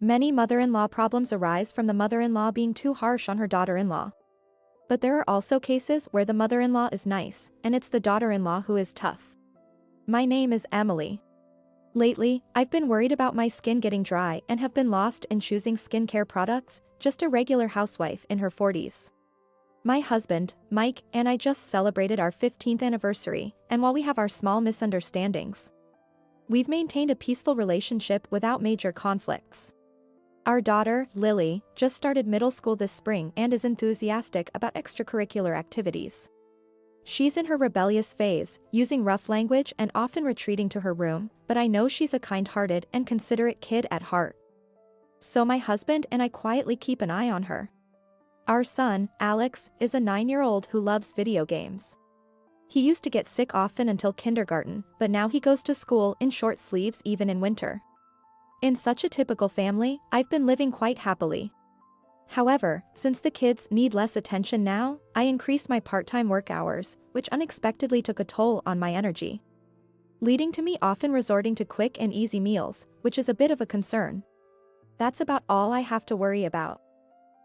Many mother-in-law problems arise from the mother-in-law being too harsh on her daughter-in-law. But there are also cases where the mother-in-law is nice, and it's the daughter-in-law who is tough. My name is Emily. Lately, I've been worried about my skin getting dry and have been lost in choosing skincare products, just a regular housewife in her 40s. My husband, Mike, and I just celebrated our 15th anniversary, and while we have our small misunderstandings, we've maintained a peaceful relationship without major conflicts. Our daughter, Lily, just started middle school this spring and is enthusiastic about extracurricular activities. She's in her rebellious phase, using rough language and often retreating to her room, but I know she's a kind-hearted and considerate kid at heart. So my husband and I quietly keep an eye on her. Our son, Alex, is a 9-year-old who loves video games. He used to get sick often until kindergarten, but now he goes to school in short sleeves even in winter. In such a typical family, I've been living quite happily. However, since the kids need less attention now, I increased my part-time work hours, which unexpectedly took a toll on my energy, leading to me often resorting to quick and easy meals, which is a bit of a concern. That's about all I have to worry about.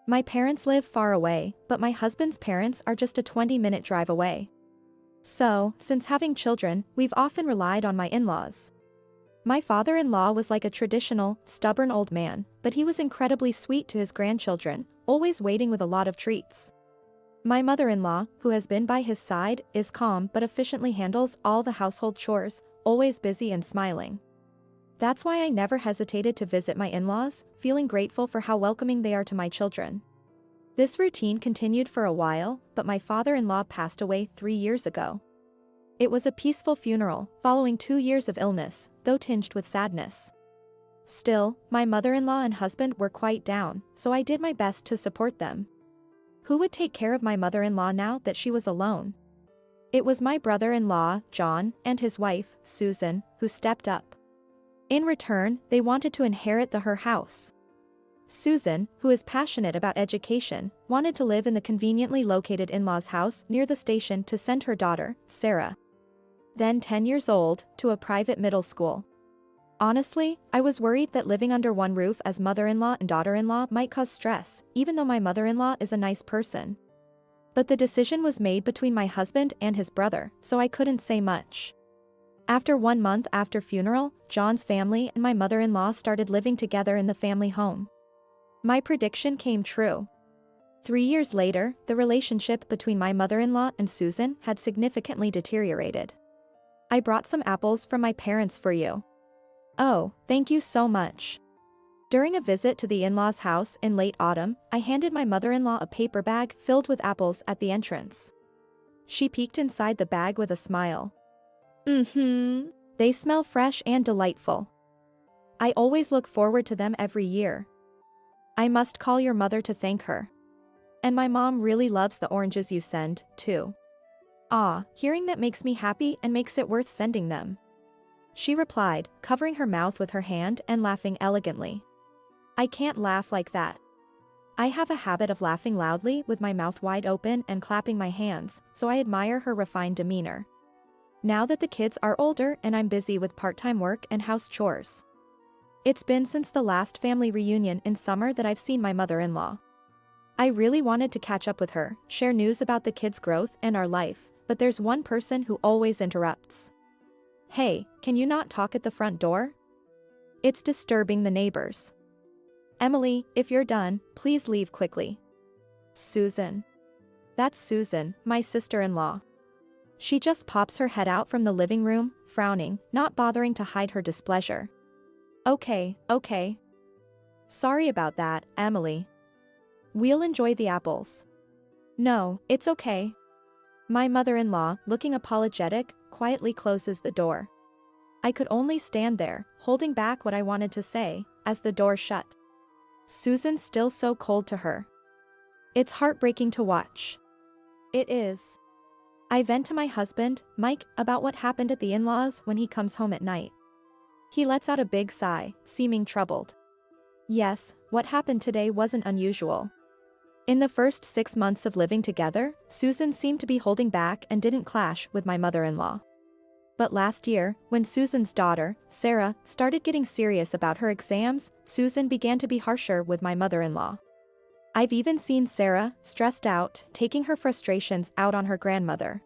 My parents live far away, but my husband's parents are just a 20-minute drive away. So, since having children, we've often relied on my in-laws. My father-in-law was like a traditional, stubborn old man, but he was incredibly sweet to his grandchildren, always waiting with a lot of treats. My mother-in-law, who has been by his side, is calm but efficiently handles all the household chores, always busy and smiling. That's why I never hesitated to visit my in-laws, feeling grateful for how welcoming they are to my children. This routine continued for a while, but my father-in-law passed away 3 years ago. It was a peaceful funeral, following 2 years of illness, though tinged with sadness. Still, my mother-in-law and husband were quite down, so I did my best to support them. Who would take care of my mother-in-law now that she was alone? It was my brother-in-law, John, and his wife, Susan, who stepped up. In return, they wanted to inherit her house. Susan, who is passionate about education, wanted to live in the conveniently located in-laws' house near the station to send her daughter, Sarah, then 10 years old, to a private middle school. Honestly, I was worried that living under one roof as mother-in-law and daughter-in-law might cause stress, even though my mother-in-law is a nice person. But the decision was made between my husband and his brother, so I couldn't say much. After 1 month after funeral, John's family and my mother-in-law started living together in the family home. My prediction came true. 3 years later, the relationship between my mother-in-law and Susan had significantly deteriorated. I brought some apples from my parents for you. Oh, thank you so much. During a visit to the in-laws' house in late autumn, I handed my mother-in-law a paper bag filled with apples at the entrance. She peeked inside the bag with a smile. They smell fresh and delightful. I always look forward to them every year. I must call your mother to thank her. And my mom really loves the oranges you send, too. Ah, hearing that makes me happy and makes it worth sending them. She replied, covering her mouth with her hand and laughing elegantly. I can't laugh like that. I have a habit of laughing loudly with my mouth wide open and clapping my hands, so I admire her refined demeanor. Now that the kids are older and I'm busy with part-time work and house chores. It's been since the last family reunion in summer that I've seen my mother-in-law. I really wanted to catch up with her, share news about the kids' growth and our life, but there's one person who always interrupts. Hey, can you not talk at the front door? It's disturbing the neighbors. Emily, if you're done, please leave quickly. Susan. That's Susan, my sister-in-law. She just pops her head out from the living room, frowning, not bothering to hide her displeasure. Okay. Sorry about that, Emily. We'll enjoy the apples. No, it's okay. My mother-in-law, looking apologetic, quietly closes the door. I could only stand there, holding back what I wanted to say, as the door shut. Susan's still so cold to her. It's heartbreaking to watch. It is. I vent to my husband, Mike, about what happened at the in-laws when he comes home at night. He lets out a big sigh, seeming troubled. Yes, what happened today wasn't unusual. In the first 6 months of living together, Susan seemed to be holding back and didn't clash with my mother-in-law. But last year, when Susan's daughter, Sarah, started getting serious about her exams, Susan began to be harsher with my mother-in-law. I've even seen Sarah, stressed out, taking her frustrations out on her grandmother.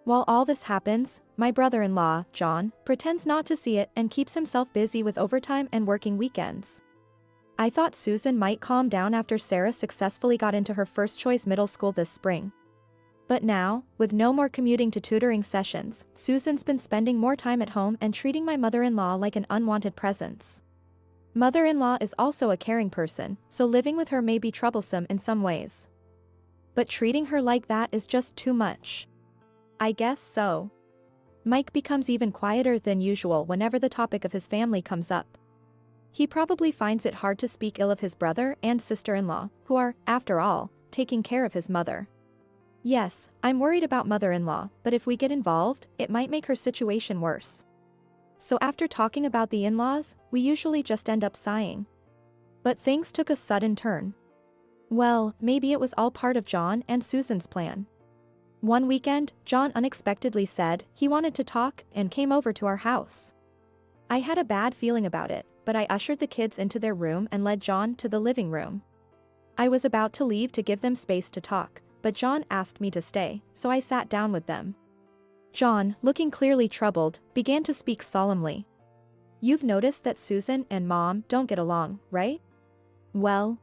While all this happens, my brother-in-law, John, pretends not to see it and keeps himself busy with overtime and working weekends. I thought Susan might calm down after Sarah successfully got into her first-choice middle school this spring. But now, with no more commuting to tutoring sessions, Susan's been spending more time at home and treating my mother-in-law like an unwanted presence. Mother-in-law is also a caring person, so living with her may be troublesome in some ways. But treating her like that is just too much. I guess so. Mike becomes even quieter than usual whenever the topic of his family comes up. He probably finds it hard to speak ill of his brother and sister-in-law, who are, after all, taking care of his mother. Yes, I'm worried about mother-in-law, but if we get involved, it might make her situation worse. So after talking about the in-laws, we usually just end up sighing. But things took a sudden turn. Well, maybe it was all part of John and Susan's plan. One weekend, John unexpectedly said he wanted to talk and came over to our house. I had a bad feeling about it, but I ushered the kids into their room and led John to the living room. I was about to leave to give them space to talk, but John asked me to stay, so I sat down with them. John, looking clearly troubled, began to speak solemnly. "You've noticed that Susan and Mom don't get along, right?" "Well,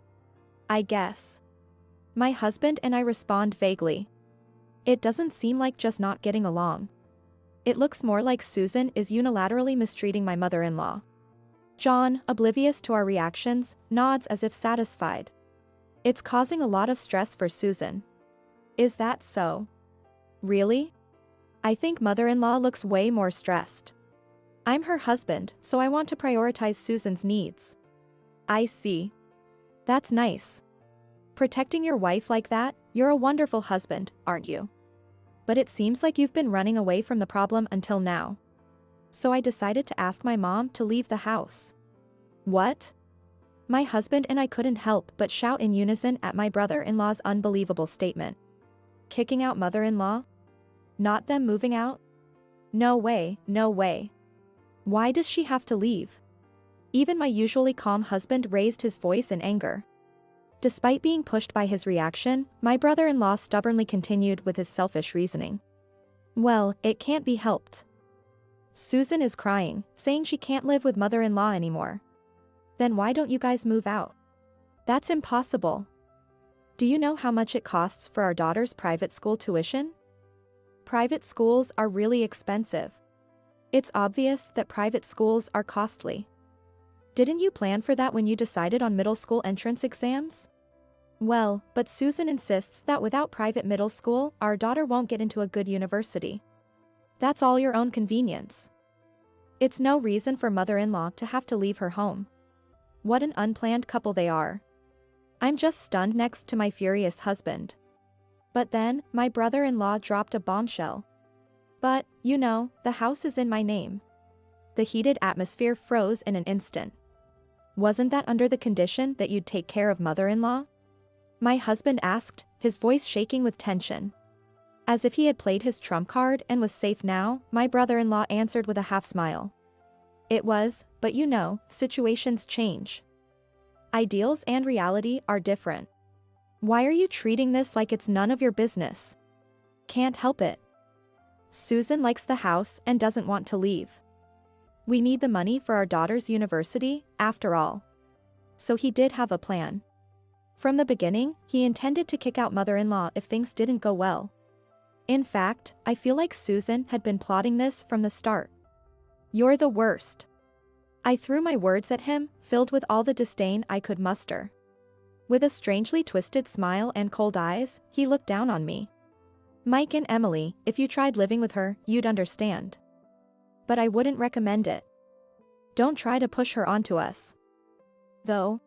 I guess." My husband and I respond vaguely. "It doesn't seem like just not getting along. It looks more like Susan is unilaterally mistreating my mother-in-law." John, oblivious to our reactions, nods as if satisfied. "It's causing a lot of stress for Susan." "Is that so?" "Really? I think mother-in-law looks way more stressed. I'm her husband, so I want to prioritize Susan's needs." "I see. That's nice. Protecting your wife like that, you're a wonderful husband, aren't you? But it seems like you've been running away from the problem until now." So I decided to ask my mom to leave the house. "What?" My husband and I couldn't help but shout in unison at my brother-in-law's unbelievable statement. Kicking out mother-in-law? Not them moving out? No way, no way. Why does she have to leave? Even my usually calm husband raised his voice in anger. Despite being pushed by his reaction, my brother-in-law stubbornly continued with his selfish reasoning. "Well, it can't be helped. Susan is crying, saying she can't live with mother-in-law anymore. Then why don't you guys move out?" "That's impossible. Do you know how much it costs for our daughter's private school tuition? Private schools are really expensive. It's obvious that private schools are costly. Didn't you plan for that when you decided on middle school entrance exams?" "Well, but Susan insists that without private middle school, our daughter won't get into a good university. That's all your own convenience. It's no reason for mother-in-law to have to leave her home." What an unplanned couple they are. I'm just stunned next to my furious husband. But then, my brother-in-law dropped a bombshell. "But, you know, the house is in my name." The heated atmosphere froze in an instant. "Wasn't that under the condition that you'd take care of mother-in-law?" My husband asked, his voice shaking with tension. As if he had played his trump card and was safe now, my brother-in-law answered with a half-smile. "It was, but you know, situations change. Ideals and reality are different. Why are you treating this like it's none of your business?" "Can't help it. Susan likes the house and doesn't want to leave. We need the money for our daughter's university, after all." So he did have a plan. From the beginning, he intended to kick out mother-in-law if things didn't go well. In fact, I feel like Susan had been plotting this from the start. "You're the worst." I threw my words at him, filled with all the disdain I could muster. With a strangely twisted smile and cold eyes, he looked down on me. "Mike and Emily, if you tried living with her, you'd understand. But I wouldn't recommend it. Don't try to push her onto us. Though,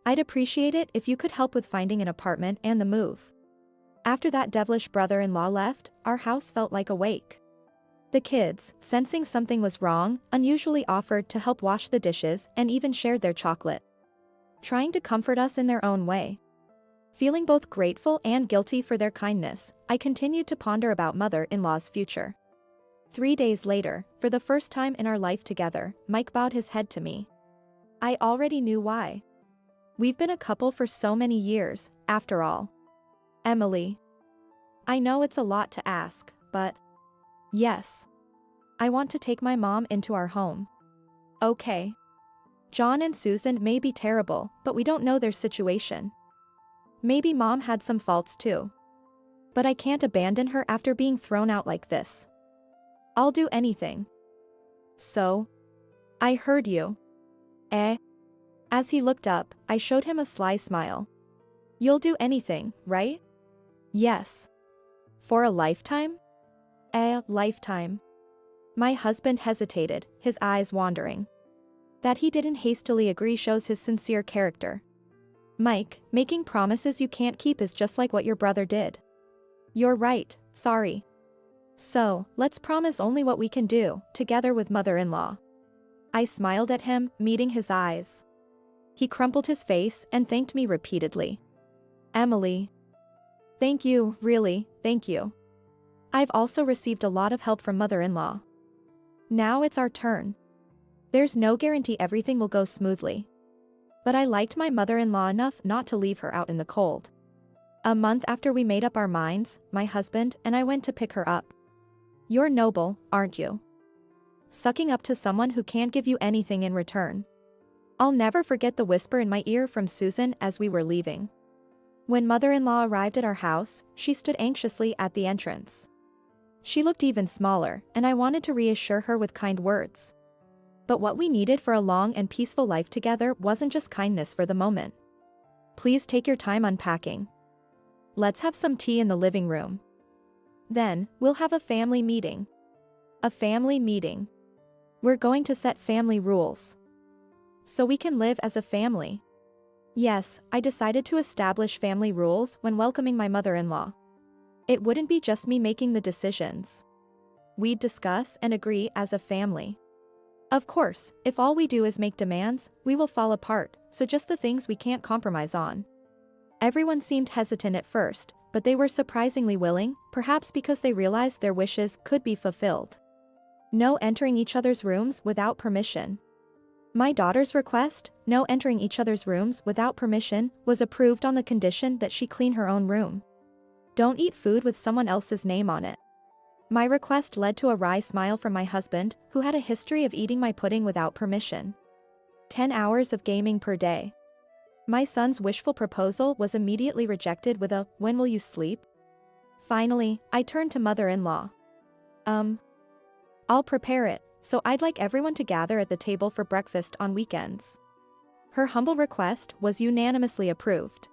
I'd appreciate it if you could help with finding an apartment and the move." After that devilish brother-in-law left, our house felt like a wake. The kids, sensing something was wrong, unusually offered to help wash the dishes and even shared their chocolate, trying to comfort us in their own way. Feeling both grateful and guilty for their kindness, I continued to ponder about mother-in-law's future. 3 days later, for the first time in our life together, Mike bowed his head to me. I already knew why. We've been a couple for so many years, after all. Emily. I know it's a lot to ask, but... Yes. I want to take my mom into our home. Okay. John and Susan may be terrible, but we don't know their situation. Maybe mom had some faults too. But I can't abandon her after being thrown out like this. I'll do anything. So? I heard you. Eh? As he looked up, I showed him a sly smile. You'll do anything, right? Yes. For a lifetime? Lifetime. My husband hesitated, his eyes wandering. That he didn't hastily agree shows his sincere character. Mike, making promises you can't keep is just like what your brother did. You're right, sorry. So, let's promise only what we can do, together with mother-in-law. I smiled at him, meeting his eyes. He crumpled his face and thanked me repeatedly. Emily. Thank you, really, thank you. I've also received a lot of help from mother-in-law. Now it's our turn. There's no guarantee everything will go smoothly. But I liked my mother-in-law enough not to leave her out in the cold. A month after we made up our minds, my husband and I went to pick her up. You're noble, aren't you? Sucking up to someone who can't give you anything in return. I'll never forget the whisper in my ear from Susan as we were leaving. When mother-in-law arrived at our house, she stood anxiously at the entrance. She looked even smaller, and I wanted to reassure her with kind words. But what we needed for a long and peaceful life together wasn't just kindness for the moment. Please take your time unpacking. Let's have some tea in the living room. Then, we'll have a family meeting. A family meeting. We're going to set family rules. So we can live as a family. Yes, I decided to establish family rules when welcoming my mother-in-law. It wouldn't be just me making the decisions. We'd discuss and agree as a family. Of course, if all we do is make demands, we will fall apart, so just the things we can't compromise on. Everyone seemed hesitant at first, but they were surprisingly willing, perhaps because they realized their wishes could be fulfilled. No entering each other's rooms without permission. My daughter's request, no entering each other's rooms without permission, was approved on the condition that she clean her own room. Don't eat food with someone else's name on it. My request led to a wry smile from my husband, who had a history of eating my pudding without permission. 10 hours of gaming per day. My son's wishful proposal was immediately rejected with a, "When will you sleep?" Finally, I turned to mother-in-law. I'll prepare it, so I'd like everyone to gather at the table for breakfast on weekends. Her humble request was unanimously approved.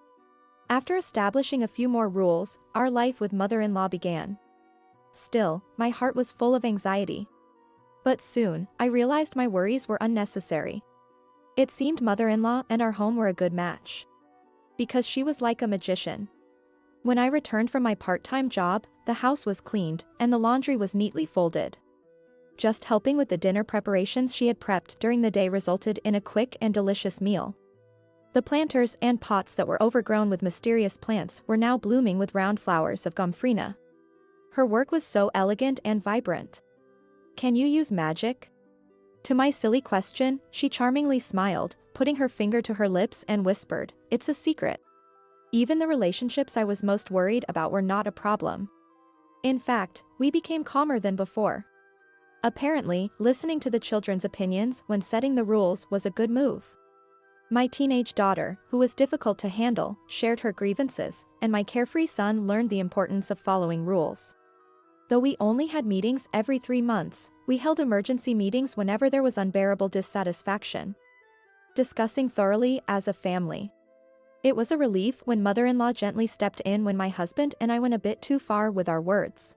After establishing a few more rules, our life with mother-in-law began. Still, my heart was full of anxiety. But soon, I realized my worries were unnecessary. It seemed mother-in-law and our home were a good match. Because she was like a magician. When I returned from my part-time job, the house was cleaned, and the laundry was neatly folded. Just helping with the dinner preparations she had prepped during the day resulted in a quick and delicious meal. The planters and pots that were overgrown with mysterious plants were now blooming with round flowers of gomphrena. Her work was so elegant and vibrant. Can you use magic? To my silly question, she charmingly smiled, putting her finger to her lips and whispered, "It's a secret." Even the relationships I was most worried about were not a problem. In fact, we became calmer than before. Apparently, listening to the children's opinions when setting the rules was a good move. My teenage daughter, who was difficult to handle, shared her grievances, and my carefree son learned the importance of following rules. Though we only had meetings every 3 months, we held emergency meetings whenever there was unbearable dissatisfaction. Discussing thoroughly as a family. It was a relief when mother-in-law gently stepped in when my husband and I went a bit too far with our words.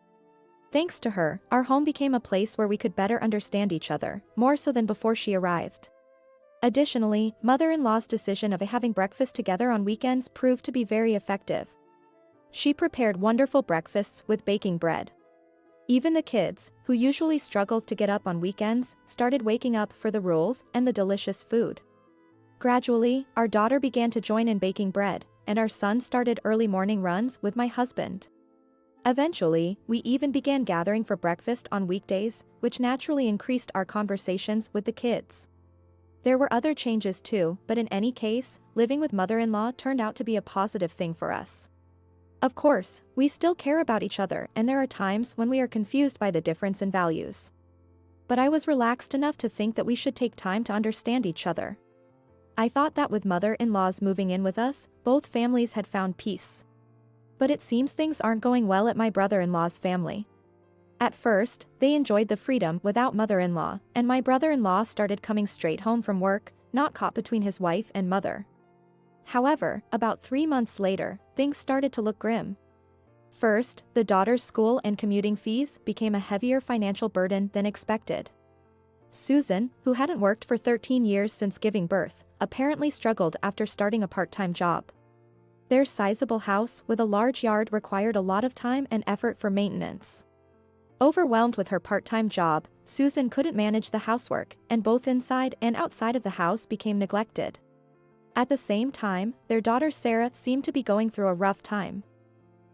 Thanks to her, our home became a place where we could better understand each other, more so than before she arrived. Additionally, mother-in-law's decision of having breakfast together on weekends proved to be very effective. She prepared wonderful breakfasts with baking bread. Even the kids, who usually struggled to get up on weekends, started waking up for the rules and the delicious food. Gradually, our daughter began to join in baking bread, and our son started early morning runs with my husband. Eventually, we even began gathering for breakfast on weekdays, which naturally increased our conversations with the kids. There were other changes too, but in any case, living with mother-in-law turned out to be a positive thing for us. Of course, we still care about each other and there are times when we are confused by the difference in values. But I was relaxed enough to think that we should take time to understand each other. I thought that with mother-in-laws moving in with us, both families had found peace. But it seems things aren't going well at my brother-in-law's family. At first, they enjoyed the freedom without mother-in-law, and my brother-in-law started coming straight home from work, not caught between his wife and mother. However, about 3 months later, things started to look grim. First, the daughter's school and commuting fees became a heavier financial burden than expected. Susan, who hadn't worked for 13 years since giving birth, apparently struggled after starting a part-time job. Their sizable house with a large yard required a lot of time and effort for maintenance. Overwhelmed with her part-time job, Susan couldn't manage the housework, and both inside and outside of the house became neglected. At the same time, their daughter Sarah seemed to be going through a rough time.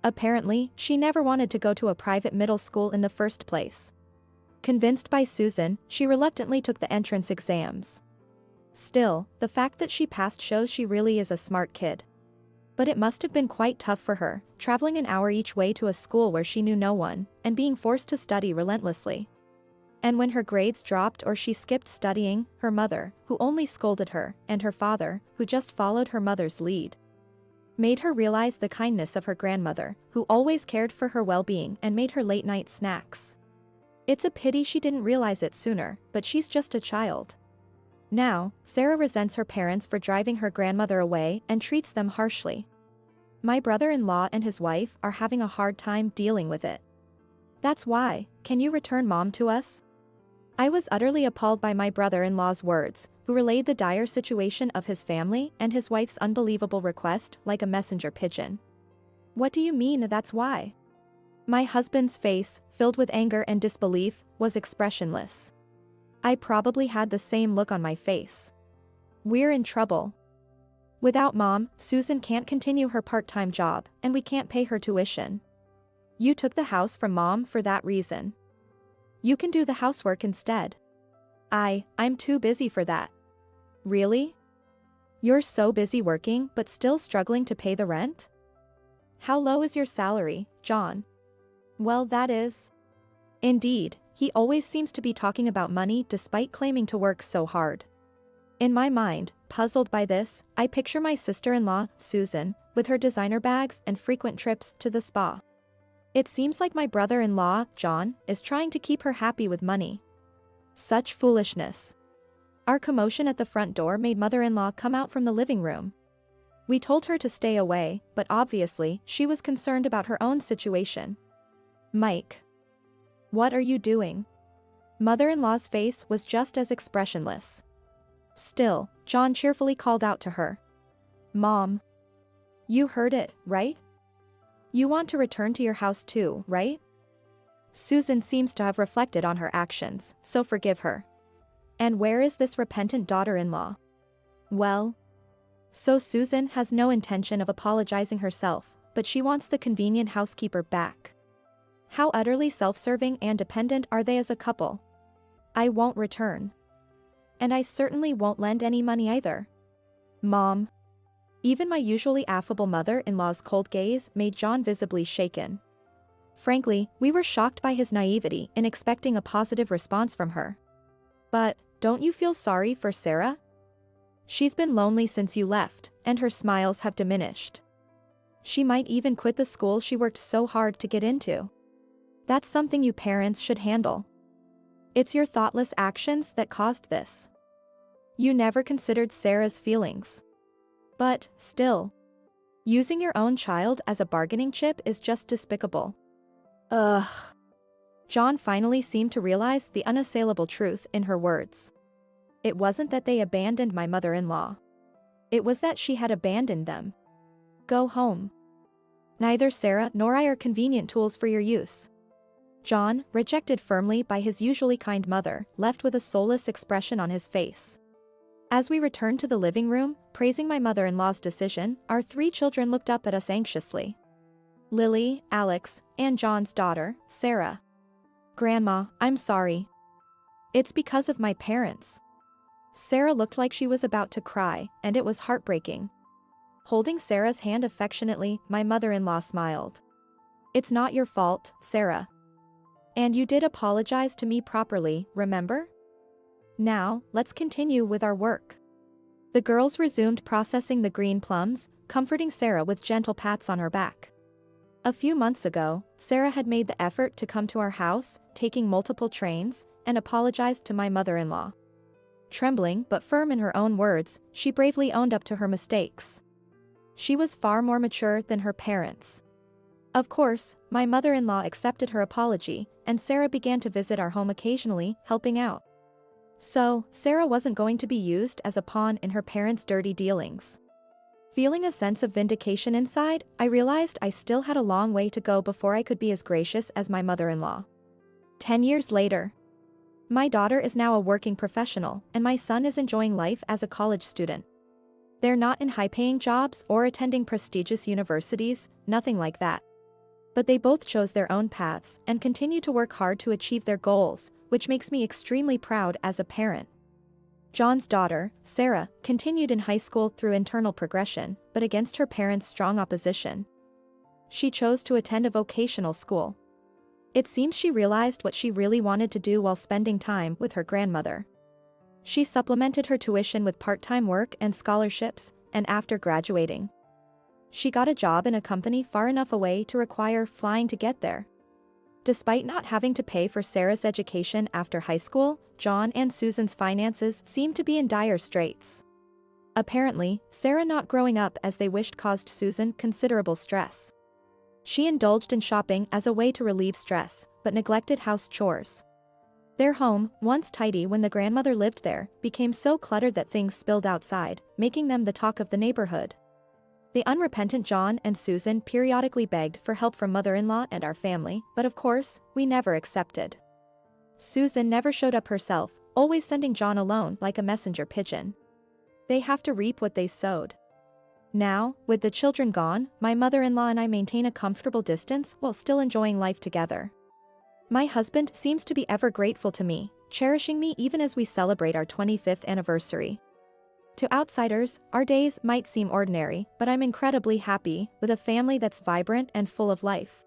Apparently, she never wanted to go to a private middle school in the first place. Convinced by Susan, she reluctantly took the entrance exams. Still, the fact that she passed shows she really is a smart kid. But it must have been quite tough for her, traveling an hour each way to a school where she knew no one, and being forced to study relentlessly. And when her grades dropped or she skipped studying, her mother, who only scolded her, and her father, who just followed her mother's lead, made her realize the kindness of her grandmother, who always cared for her well-being and made her late-night snacks. It's a pity she didn't realize it sooner, but she's just a child. Now, Sarah resents her parents for driving her grandmother away and treats them harshly. My brother-in-law and his wife are having a hard time dealing with it. That's why, can you return mom to us? I was utterly appalled by my brother-in-law's words, who relayed the dire situation of his family and his wife's unbelievable request like a messenger pigeon. What do you mean that's why? My husband's face, filled with anger and disbelief, was expressionless. I probably had the same look on my face. We're in trouble. Without mom, Susan can't continue her part-time job, and we can't pay her tuition. You took the house from mom for that reason. You can do the housework instead. I'm too busy for that. Really? You're so busy working but still struggling to pay the rent? How low is your salary, John? Well, that is. Indeed, he always seems to be talking about money despite claiming to work so hard. In my mind, puzzled by this, I picture my sister-in-law, Susan, with her designer bags and frequent trips to the spa. It seems like my brother-in-law, John, is trying to keep her happy with money. Such foolishness. Our commotion at the front door made mother-in-law come out from the living room. We told her to stay away, but obviously, she was concerned about her own situation. Mike. What are you doing? Mother-in-law's face was just as expressionless. Still, John cheerfully called out to her. Mom. You heard it, right? You want to return to your house too, right? Susan seems to have reflected on her actions, so forgive her. And where is this repentant daughter-in-law? Well. So Susan has no intention of apologizing herself, but she wants the convenient housekeeper back. How utterly self-serving and dependent are they as a couple? I won't return. And I certainly won't lend any money either. Mom. Even my usually affable mother-in-law's cold gaze made John visibly shaken. Frankly, we were shocked by his naivety in expecting a positive response from her. But, don't you feel sorry for Sarah? She's been lonely since you left, and her smiles have diminished. She might even quit the school she worked so hard to get into. That's something you parents should handle. It's your thoughtless actions that caused this. You never considered Sarah's feelings. But, still. Using your own child as a bargaining chip is just despicable. Ugh. John finally seemed to realize the unassailable truth in her words. It wasn't that they abandoned my mother-in-law. It was that she had abandoned them. Go home. Neither Sarah nor I are convenient tools for your use. John, rejected firmly by his usually kind mother, left with a soulless expression on his face. As we returned to the living room, praising my mother-in-law's decision, our 3 children looked up at us anxiously. Lily, Alex, and John's daughter, Sarah. Grandma, I'm sorry. It's because of my parents. Sarah looked like she was about to cry, and it was heartbreaking. Holding Sarah's hand affectionately, my mother-in-law smiled. It's not your fault, Sarah. And you did apologize to me properly, remember? Now, let's continue with our work. The girls resumed processing the green plums, comforting Sarah with gentle pats on her back. A few months ago, Sarah had made the effort to come to our house, taking multiple trains, and apologized to my mother-in-law. Trembling but firm in her own words, she bravely owned up to her mistakes. She was far more mature than her parents. Of course, my mother-in-law accepted her apology, and Sarah began to visit our home occasionally, helping out. So, Sarah wasn't going to be used as a pawn in her parents' dirty dealings. Feeling a sense of vindication inside, I realized I still had a long way to go before I could be as gracious as my mother-in-law. 10 years later. My daughter is now a working professional, and my son is enjoying life as a college student. They're not in high-paying jobs or attending prestigious universities, nothing like that. But they both chose their own paths and continue to work hard to achieve their goals, which makes me extremely proud as a parent. John's daughter, Sarah, continued in high school through internal progression, but against her parents' strong opposition. She chose to attend a vocational school. It seems she realized what she really wanted to do while spending time with her grandmother. She supplemented her tuition with part-time work and scholarships, and after graduating, she got a job in a company far enough away to require flying to get there. Despite not having to pay for Sarah's education after high school, John and Susan's finances seemed to be in dire straits. Apparently, Sarah not growing up as they wished caused Susan considerable stress. She indulged in shopping as a way to relieve stress, but neglected house chores. Their home, once tidy when the grandmother lived there, became so cluttered that things spilled outside, making them the talk of the neighborhood. The unrepentant John and Susan periodically begged for help from mother-in-law and our family, but of course, we never accepted. Susan never showed up herself, always sending John alone like a messenger pigeon. They have to reap what they sowed. Now, with the children gone, my mother-in-law and I maintain a comfortable distance while still enjoying life together. My husband seems to be ever grateful to me, cherishing me even as we celebrate our 25th anniversary. To outsiders, our days might seem ordinary, but I'm incredibly happy with a family that's vibrant and full of life.